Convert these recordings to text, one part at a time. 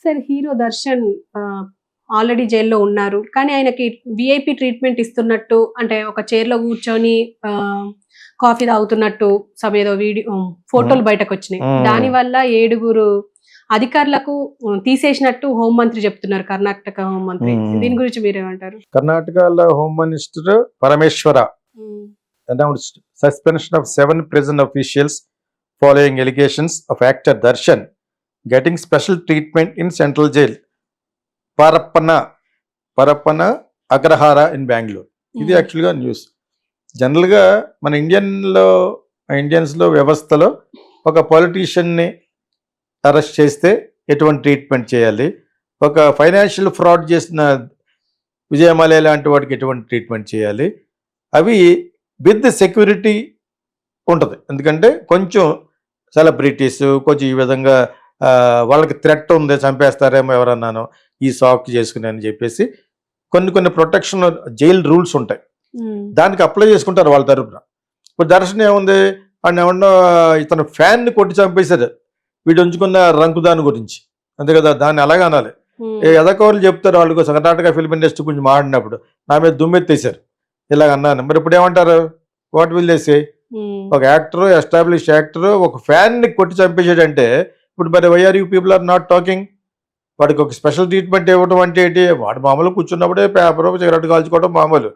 Sir hero Darshan already జైల్లో ఉన్నారు. కానీ ఆయనకి వీఐపీ ట్రీట్మెంట్ ఇస్తున్నట్టు అంటే ఒక చైర్‌లో కూర్చొని కాఫీ తాగుతున్నట్టు ఏదో ఫోటోలు బయటకొచ్చినాయి. దానివల్ల 7 అధికారులకు తీసేసినట్టు హోంమంత్రి చెప్తున్నారు. కర్ణాటక హోంమంత్రి. దీని గురించి మీరేమంటారు? కర్ణాటకలో home minister Parameshwara announced suspension of 7 prison officials following allegations of actor Darshan getting special treatment in central jail Parappana Agrahara in Bangalore. ఇది యాక్చువల్గా న్యూస్. జనరల్గా మన ఇండియన్స్లో వ్యవస్థలో ఒక పొలిటీషియన్ని అరెస్ట్ చేస్తే ఎటువంటి ట్రీట్మెంట్ చేయాలి, ఒక ఫైనాన్షియల్ ఫ్రాడ్ చేసిన విజయమాల్యా లాంటి వాటికి ఎటువంటి ట్రీట్మెంట్ చేయాలి, అవి విత్ సెక్యూరిటీ ఉంటుంది. ఎందుకంటే కొంచెం సెలబ్రిటీస్ కొంచెం ఈ విధంగా వాళ్ళకి థ్రెట్ ఉంది, చంపేస్తారేమో ఎవరన్నాను ఈ సాక్ చేసుకుని అని చెప్పేసి కొన్ని ప్రొటెక్షన్ జైల్ రూల్స్ ఉంటాయి. దానికి అప్లై చేసుకుంటారు వాళ్ళ తరపున. ఇప్పుడు దర్శనం ఏముంది, ఆయన ఏమన్నా ఇతను ఫ్యాన్ని కొట్టి చంపేశారు వీడు ఉంచుకున్న రంకుదాని గురించి, అంతే కదా, దాన్ని అలాగే అనాలి. ఎదకోళ్ళు చెప్తారు వాళ్ళు కర్ణాటక ఫిల్మ్ ఇండస్ట్రీ గురించి మాట్లాడినప్పుడు నా మీద దుమ్మెత్తేశారు ఇలాగ అన్నాను. మరి ఇప్పుడు ఏమంటారు, వాట్ విల్ దే సే? ఒక యాక్టర్, ఎస్టాబ్లిష్ యాక్టర్ ఒక ఫ్యాన్ని కొట్టి చంపేసాడంటే ఇప్పుడు మరి why are you people are not talking? వాడికి ఒక స్పెషల్ ట్రీట్మెంట్ ఇవ్వడం అంటే ఏంటి? వాడు మామూలు కూర్చున్నప్పుడే పేపర్ సిగరెట్ కాల్చుకోవడం మామూలు.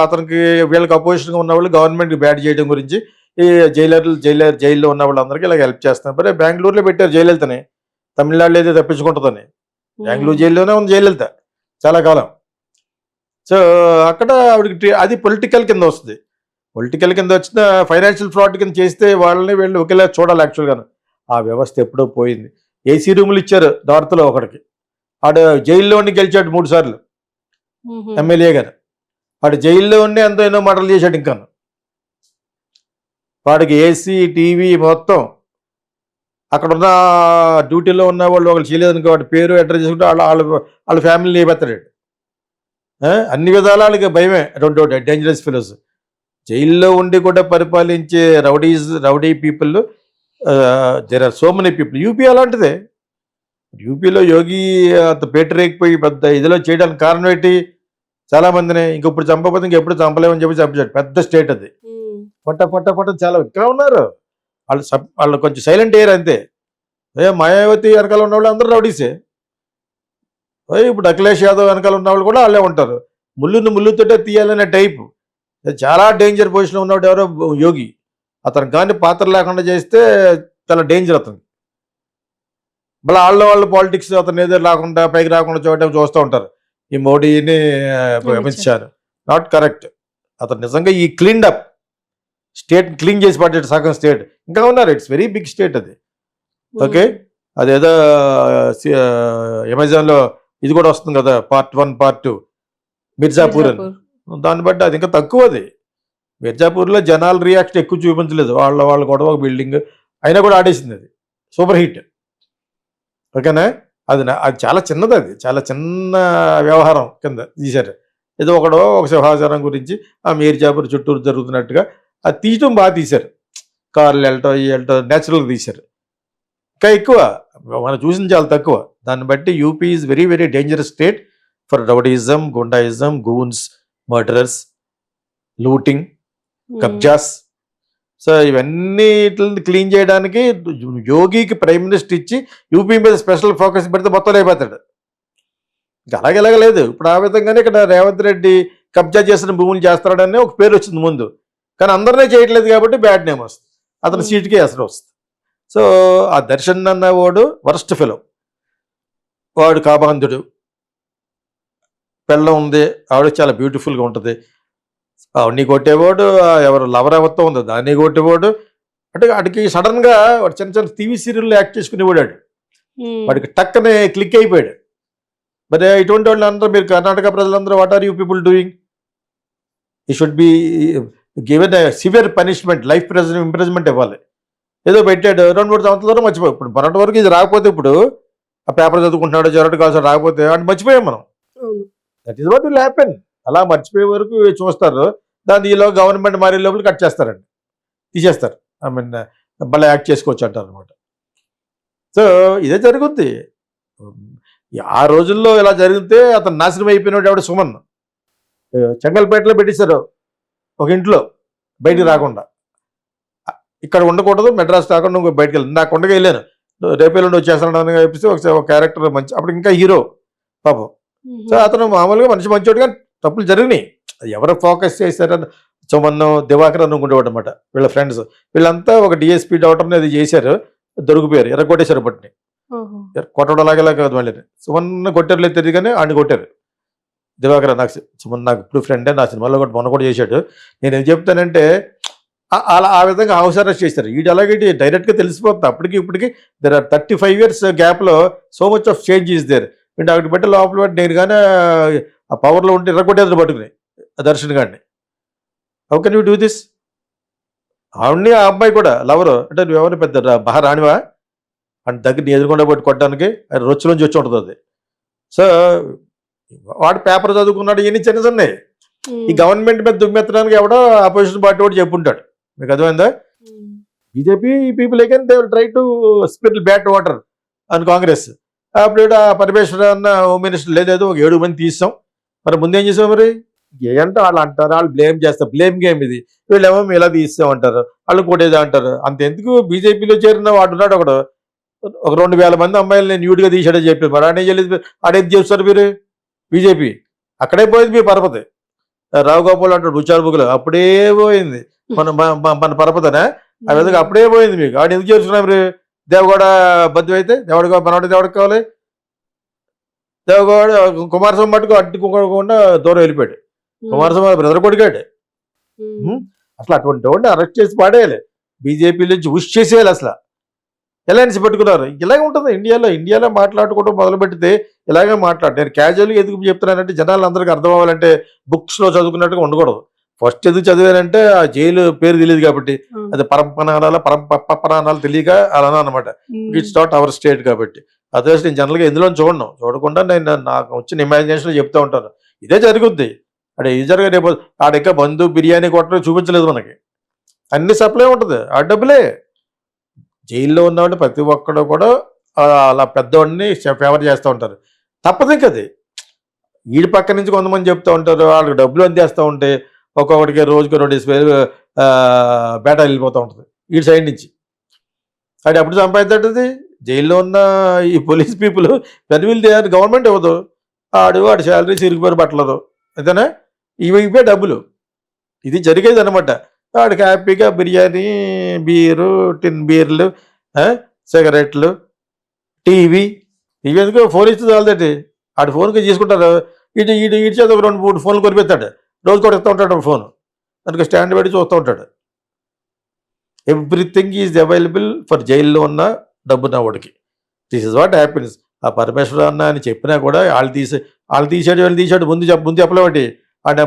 అతనికి వీళ్ళకి అపోజిషన్గా ఉన్న వాళ్ళు గవర్నమెంట్కి బ్యాడ్ చేయడం గురించి ఈ జైల్లో ఉన్న వాళ్ళందరికీ ఇలా హెల్ప్ చేస్తున్నారు. మరి బెంగళూరులో పెట్టారు జయలలితని, తమిళనాడులో అయితే తప్పించుకుంటుందని. బెంగళూరు జైల్లోనే ఉంది జయలలిత చాలా కాలం. సో అక్కడ ఆవిడకి అది పొలిటికల్ కింద వస్తుంది. పొలిటికల్ కింద వచ్చిన ఫైనాన్షియల్ ఫ్రాడ్ కింద చేస్తే వాళ్ళని వీళ్ళు ఒకేలా చూడాలి. యాక్చువల్గా ఆ వ్యవస్థ ఎప్పుడో పోయింది. ఏసీ రూములు ఇచ్చారు నార్త్లో ఒకడికి, ఆడు జైల్లోని గెలిచాడు 3 సార్లు ఎమ్మెల్యే గారు. వాడు జైల్లో ఉండి ఎంతో ఎన్నో మటలు చేశాడు. ఇంకా వాడికి ఏసీ టీవీ మొత్తం అక్కడున్న డ్యూటీలో ఉన్న వాళ్ళు ఒకళ్ళు చేయలేదనుకో వాడి పేరు అడ్రస్ చేసుకుంటే వాళ్ళ ఫ్యామిలీని ఏమెత్తాడు. అన్ని విధాలు వాళ్ళకి భయమే. Dangerous fellows. జైల్లో ఉండి కూడా పరిపాలించే rowdy people there are so many people. UP అలాంటిదే. యూపీలో యోగి అంత పేటరేగిపోయి పెద్ద ఇదిలో చేయడానికి కారణం ఏంటి? చాలా మందిని ఇంకొప్పుడు చంపకపోతే ఇంకెప్పుడు చంపలేమని చెప్పి చంపించాడు. పెద్ద స్టేట్ అది. పట్ట చాలా ఇక్కడ ఉన్నారు వాళ్ళు కొంచెం సైలెంట్ అయ్యారు అంతే. మాయావతి వెనకాల ఉన్న వాళ్ళు అందరూ రౌడీసే. ఇప్పుడు అఖిలేష్ యాదవ్ వెనకాల ఉన్న వాళ్ళు కూడా వాళ్ళే ఉంటారు. ముళ్ళుతోటే తీయాలనే టైపు. చాలా డేంజర్ పొజిషన్లో ఉన్నవాడు ఎవరో యోగి. అతను కానీ పాత్ర లేకుండా చేస్తే చాలా డేంజర్ అతను. మళ్ళీ వాళ్ళ పాలిటిక్స్ అతను ఏదో లేకుండా పైకి రాకుండా చూడటం చూస్తూ ఉంటారు. ఈ మోడీని అమిత్ షా నాట్ కరెక్ట్. అతను నిజంగా ఈ క్లీన్డ్ అప్ స్టేట్ క్లీన్ చేసి పడ్డాడు సగం స్టేట్. ఇంకా ఉన్నారు. ఇట్స్ వెరీ బిగ్ స్టేట్ అది. ఓకే, అదేదో అమెజాన్లో ఇది కూడా వస్తుంది కదా, పార్ట్ 1 పార్ట్ 2 మిర్జాపూర్ అని. దాన్ని బట్టి అది ఇంకా తక్కువ. అది మిర్జాపూర్లో జనాల రియాక్షన్ ఎక్కువ చూపించలేదు. వాళ్ళ గొడవ ఒక బిల్డింగ్ అయినా కూడా ఆడేసింది. అది సూపర్ హిట్. ఓకేనా, అది చాలా చిన్నది. అది చాలా చిన్న వ్యవహారం కింద తీశారు. ఏదో ఒక సింహాచారం గురించి ఆ మిర్జాపూర్ చుట్టూరు జరుగుతున్నట్టుగా అది తీయటం బాగా తీశారు. కార్లు వెళ్ళటం న్యాచురల్గా తీశారు. ఇంకా ఎక్కువ మనం చూసింది చాలా తక్కువ. దాన్ని బట్టి UP is very very dangerous state for rowdyism, goondaism, goons, murderers, looting, కబ్జాస్. సో ఇవన్నీ క్లీన్ చేయడానికి యోగికి ప్రైమ్ మినిస్టర్ ఇచ్చి యూపీ మీద స్పెషల్ ఫోకస్ పెడితే మొత్తం అయిపోతాడు. ఇంకా అలాగే లేదు. ఇప్పుడు ఆ విధంగానే ఇక్కడ రేవంత్ రెడ్డి కబ్జా చేసిన భూములు చేస్తాడని ఒక పేరు వచ్చింది ముందు. కానీ అందరినీ చేయట్లేదు కాబట్టి బ్యాడ్ నేమ్ వస్తుంది. అతని సీట్కి అసలు వస్తుంది. సో ఆ దర్శన్ అన్నవాడు వరస్ట్ ఫెలో. వాడు కాబాంధుడు. పెళ్ళం ఉంది, ఆవిడ చాలా బ్యూటిఫుల్గా ఉంటుంది. ఆవిడ్ని కొట్టేవాడు, ఎవరు లవర్ ఎవరితో ఉందో దాన్ని కొట్టేవాడు. అంటే వాడికి సడన్గా వాడు చిన్న టీవీ సీరియల్లో యాక్ట్ చేసుకునేవాడు. వాడికి టక్కనే క్లిక్ అయిపోయాడు. మరి ఇటువంటి వాళ్ళు అందరూ, మీరు కర్ణాటక ప్రజలందరూ what are you people doing? ఈ should be given severe punishment, life imprisonment ఇవ్వాలి. ఏదో పెట్టాడు 2-3 సంవత్సరాల మర్చిపోయి. ఇప్పుడు మొన్నటి వరకు ఇది రాకపోతే ఇప్పుడు ఆ పేపర్ చదువుకుంటున్నాడు, జరగడం కాదు రాకపోతే అంటే మర్చిపోయాం మనం. That is what will happen. అలా మర్చిపోయే వరకు చూస్తారు. దాన్ని ఈలో గవర్నమెంట్ మారే లోపల కట్ చేస్తారండి, తీసేస్తారు. ఐ మీన్ మళ్ళీ యాక్ట్ చేసుకోవచ్చు అంటారు అనమాట. సో ఇదే జరుగుద్ది. ఆ రోజుల్లో ఇలా జరిగితే అతను నాశనం అయిపోయినాడు ఎవడు సుమన్. చెంగల్పేటలో పెట్టేశారు ఒక ఇంట్లో బయటికి రాకుండా. ఇక్కడ ఉండకూడదు, మెడ్రాస్ రాకుండా ఇంకో బయటకు వెళ్ళి నాకు ఉండగా వెళ్ళాను. రేపేళ్ళుండి వచ్చేస్తాను చెప్పేసి ఒక క్యారెక్టర్ మంచి అప్పుడు ఇంకా హీరో పాపం. సో అతను మామూలుగా మనిషి మంచోడు కానీ తప్పులు జరిగినాయి. ఎవరు ఫోకస్ చేశారని సుమన్ దివాకర్ అనుకుంటేవాడు అనమాట వీళ్ళ ఫ్రెండ్స్. వీళ్ళంతా ఒక డిఎస్పీ డాక్టర్ని అది చేశారు, దొరికిపోయారు, ఎర్రగొట్టేశారు పట్టిని. కొట్టడం లాగేలా కాదు మళ్ళీ. సుమన్ కొట్టారులేదు తెలియదు కానీ ఆడిని కొట్టారు. దివాకర్ నాకు సుమన్ నాకు ఇప్పుడు ఫ్రెండే, నా సినిమాలో కూడా మొన్న కూడా చేశాడు. నేను ఏం చెప్తానంటే అలా ఆ విధంగా హౌస్ అరెస్ట్ చేశారు. వీడు అలాగే డైరెక్ట్గా తెలిసిపోతుంది. అప్పటికి ఇప్పటికి దెర్ ఆర్ 35 years గ్యాప్లో so much of change is there. వీడు అక్కడికి పెట్టి లోపల పెట్టి నేను కానీ ఆ పవర్లో ఉంటే ఎర్రగొట్టేది పట్టుకుని దర్శన్ గారిని. How can you do this? ఆవిడ్ని ఆ అమ్మాయి కూడా లవరు అంటే నువ్వు ఎవరు పెద్ద బాగా రానివా అంటే దగ్గర ఎదురుకుండా పెట్టి కొట్టడానికి అది రొచ్చులోంచి వచ్చి ఉంటుంది అది. సో వాడు పేపర్ చదువుకున్నాడు, ఇవన్నీ చిన్న చిన్నవి. ఈ గవర్నమెంట్ మీద దుమ్మెత్తడానికి ఎవడో అపోజిషన్ పార్టీ కూడా చెప్పుంటాడు. మీకు అర్థమైందా? BJP people again they will try to spill bat water అని కాంగ్రెస్. అప్పుడు ఆ పరమేశ్వర అన్న హోమ్ మినిస్టర్ లేదేదో ఒక 7 మంది తీసాం. మరి ముందేం చేసాం? మరి ఏంటో వాళ్ళు అంటారు, వాళ్ళు బ్లేమ్ చేస్తారు. బ్లేమ్ గేమ్ ఇది. వీళ్ళేమో ఇలా తీసామంటారు, వాళ్ళు కొట్టేదా అంటారు. అంతెందుకు బీజేపీలో చేరిన వాడు ఉన్నాడు ఒకడు, ఒక 2,000 మంది అమ్మాయిలు నేను న్యూడ్గా తీసాడని చెప్పి మరి ఆడే చేయలేదు. ఆడేది చేస్తారు మీరు బీజేపీ. అక్కడే పోయింది మీ పరపతి. రావు గోపాల్ అంటాడు బుచ్చారు బుక్లు, అప్పుడే పోయింది మన పరపతనే. ఆ విధంగా అప్పుడే పోయింది మీకు. ఆడు ఎందుకు చేస్తున్నా మీరు? దేవగౌడ బద్దు అయితే దేవుడికి కావాలి. దేవగౌడ కుమారస్వామి మటుకు అడ్డుకోకుండా దూరం వెళ్ళిపోయాడు. కుమారస్వామి బ్రదర్ కొడుకాడు. అసలు అటువంటి వాడిని అరెస్ట్ చేసి పాడేయాలి. బీజేపీ నుంచి ఉష్ చేసేయాలి. అసలు ఎలయన్స్ పెట్టుకున్నారు. ఇలాగే ఉంటుంది ఇండియాలో మాట్లాడుకోవడం మొదలు పెడితే ఇలాగే నేను క్యాజువల్గా ఎందుకు చెప్తున్నానంటే జనాలు అందరికీ అర్థం అవ్వాలంటే బుక్స్లో చదువుకున్నట్టుగా ఉండకూడదు. ఫస్ట్ ఎందుకు చదివానంటే ఆ జైలు పేరు తెలియదు కాబట్టి, అది పరంపనాలు తెలియక అలా అనమాట. ఇట్స్ నాట్ అవర్ స్టేట్ కాబట్టి. అదర్వైజ్ నేను జనరల్గా ఎందులో చూడకుండా నేను నాకు వచ్చిన ఇమాజినేషన్లో చెప్తూ ఉంటాను. ఇదే జరుగుద్ది. అడే ఇది జరగ రేపు ఆడెక్క బంధు బిర్యానీ కొట్టడం చూపించలేదు మనకి. అన్ని సప్లై ఉంటుంది, ఆ డబ్బులే. జైల్లో ఉన్నవాడు ప్రతి ఒక్కడు కూడా అలా పెద్దవాడిని ఫేవర్ చేస్తూ ఉంటారు. తప్పదు ఇంక అది. వీడి పక్క నుంచి కొంతమంది చెప్తూ ఉంటారు, వాళ్ళకి డబ్బులు అందేస్తూ ఉంటే ఒక్కొక్కడికి రోజుకి 2,000 బేటా వెళ్ళిపోతూ ఉంటుంది వీడి సైడ్ నుంచి. అది అప్పుడు సంపాదించది. జైల్లో ఉన్న ఈ పోలీస్ పీపుల్ పెన్విల్ చేయాలి, గవర్నమెంట్ ఇవ్వదు. వాడి శాలరీ చిరిగిపోయి పట్టలేదు, అంతేనా? ఇవే డబ్బులు. ఇది జరిగేది అనమాట. వాడికి హ్యాపీగా బిర్యానీ, బీరు, టిన్ బీర్లు, సిగరెట్లు, టీవీ, ఇవి ఎందుకు ఫోన్ ఇస్తుంది వాళ్ళదండి. ఆడి ఫోన్కి తీసుకుంటారు. ఇటు చేత ఒక 2-3 ఫోన్లు కొనిపెడతాడు. రోజు కూడా ఇస్తూ ఉంటాడు ఫోన్. దానికి స్టాండ్ పెట్టి చూస్తూ ఉంటాడు. ఎవ్రీథింగ్ ఈజ్ అవైలబుల్ ఫర్ జైల్లో ఉన్న డబ్బున్న వాడికి. This is what happiness. ఆ పరమేశ్వర అన్న అని చెప్పినా కూడా వాళ్ళు తీసాడు ముందు చెప్పలేవాటి. And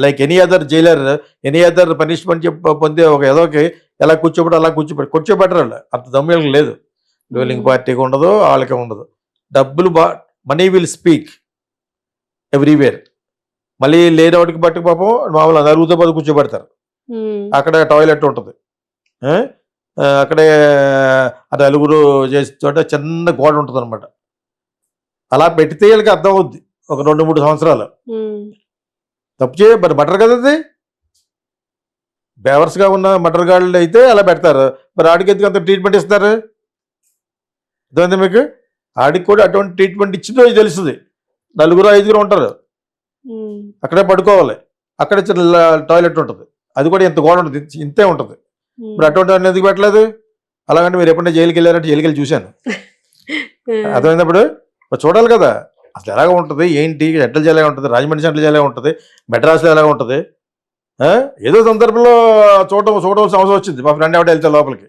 like any other jailer, any other punishment పొందే ఒక ఏదోకి ఎలా అలా కూర్చోబెట్టరు వాళ్ళు. అంత దమ్ములకు లేదు. రూలింగ్ పార్టీకి ఉండదు, వాళ్ళకి ఉండదు. డబ్బులు మనీ విల్ స్పీక్ ఎవ్రీవేర్. మళ్ళీ లేనివాడికి బట్టి పాపం మామూలు నలుగుతో పది కూర్చోబెడతారు. అక్కడ టాయిలెట్ ఉంటుంది, అక్కడే నలుగురు చేసే చోట చిన్న గోడ ఉంటుంది అనమాట. అలా పెడితే వీళ్ళకి అర్థం అవుద్ది ఒక 2-3 సంవత్సరాలు. తప్పు మరి మటర్ కదా అది. బేవర్స్గా ఉన్న మటర్ గాళ్ళు అయితే అలా పెడతారు. మరి ఆడికి ఎందుకు అంత ట్రీట్మెంట్ ఇస్తారు? అర్థమైంది మీకు? ఆడికి కూడా అటువంటి ట్రీట్మెంట్ ఇచ్చిందో తెలుస్తుంది. 4-5 ఉంటారు, అక్కడే పడుకోవాలి. అక్కడ టాయిలెట్ ఉంటుంది, అది కూడా ఇంత గోడ ఉంటుంది, ఇంతే ఉంటుంది. మరి అటువంటి వాడిని ఎందుకు పెట్టలేదు? అలాగంటే మీరు ఎప్పుడైనా జైలుకి వెళ్ళారంటే జైలుకి వెళ్ళి చూశాను. అర్థమైనప్పుడు చూడాలి కదా అసలు ఎలాగ ఉంటుంది, ఏంటి. సెంట్రల్ జైలు ఉంటుంది, రాజమండ్రి సెంట్రల్ జైలు ఉంటుంది, మెడ్రాస్లో ఎలాగ ఉంటుంది. ఏదో సందర్భంలో చూడవలసిన అవసరం వచ్చింది. మా ఫ్రెండ్ ఎవడ వెళ్తే లోపలికి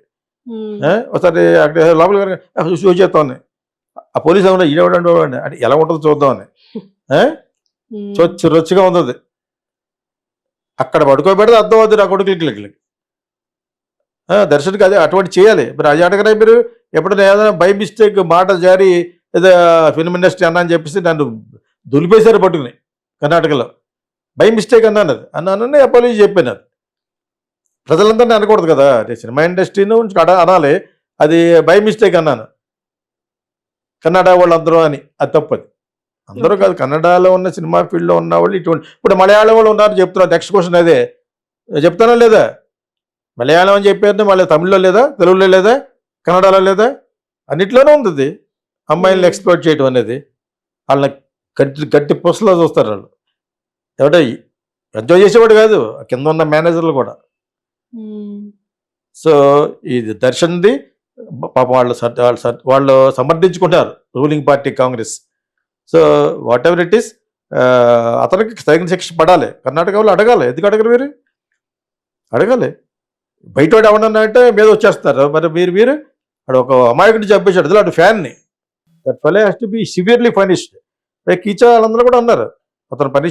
ఒకసారి అక్కడ లోపలికి షూ చేస్తామని ఆ పోలీసు ఏమన్నా ఈడవడండి అంటే ఎలా ఉంటుందో చూద్దామని. రుచిగా ఉంది. అక్కడ పడుకోబెడితే అర్థం అవుతుంది నా కొడుకులకి. దర్శనకి అదే అటువంటి చేయాలి. మరి అది అడగరా మీరు? ఎప్పుడైనా ఏదైనా బై మిస్టేక్ మాట జారి ఏదో ఫిల్మ్ ఇండస్ట్రీ అన్నా అని చెప్పేసి నన్ను దులిపేశారు పట్టుకుని కర్ణాటకలో. బై మిస్టేక్ అన్నానని అపాలజీ చెప్పాను. అది ప్రజలందరినీ అనకూడదు కదా, సినిమా ఇండస్ట్రీ నుంచి అనాలి. అది బై మిస్టేక్ అన్నాను. కన్నడ వాళ్ళందరూ అని, అది తప్పది. అందరూ కాదు, కన్నడలో ఉన్న సినిమా ఫీల్డ్లో ఉన్న వాళ్ళు ఇటువంటి. ఇప్పుడు మలయాళం వాళ్ళు ఉన్నారు చెప్తున్నారు, నెక్స్ట్ క్వశ్చన్ అదే చెప్తానా లేదా? మలయాళం అని చెప్పారు, మళ్ళీ తమిళ్లో లేదా, తెలుగులో లేదా, కన్నడలో లేదా, అన్నిట్లోనే ఉంది అమ్మాయిలను ఎక్స్ప్లోర్ చేయడం అనేది. వాళ్ళని గట్టి గట్టి పొసలో చూస్తారు వాళ్ళు. ఎవడ ఎంజాయ్ చేసేవాడు కాదు, కింద ఉన్న మేనేజర్లు కూడా. సో ఇది దర్శన్ది పాపం వాళ్ళు సమర్థించుకుంటారు ruling party Congress. So whatever it is, అతనికి తగిన శిక్ష పడాలి. కర్ణాటక వాళ్ళు అడగాలి, ఎందుకు అడగరు మీరు? అడగాలి. బయట వాడు ఎవడన్నా అంటే మీద వచ్చేస్తారు. మరి మీరు అక్కడ ఒక అమాయకుడిని చంపేశాడు, అటు ఫ్యాన్ని. That fellow has to be severely punished. కీచా వాళ్ళందరూ కూడా అన్నారు అతను పనిష్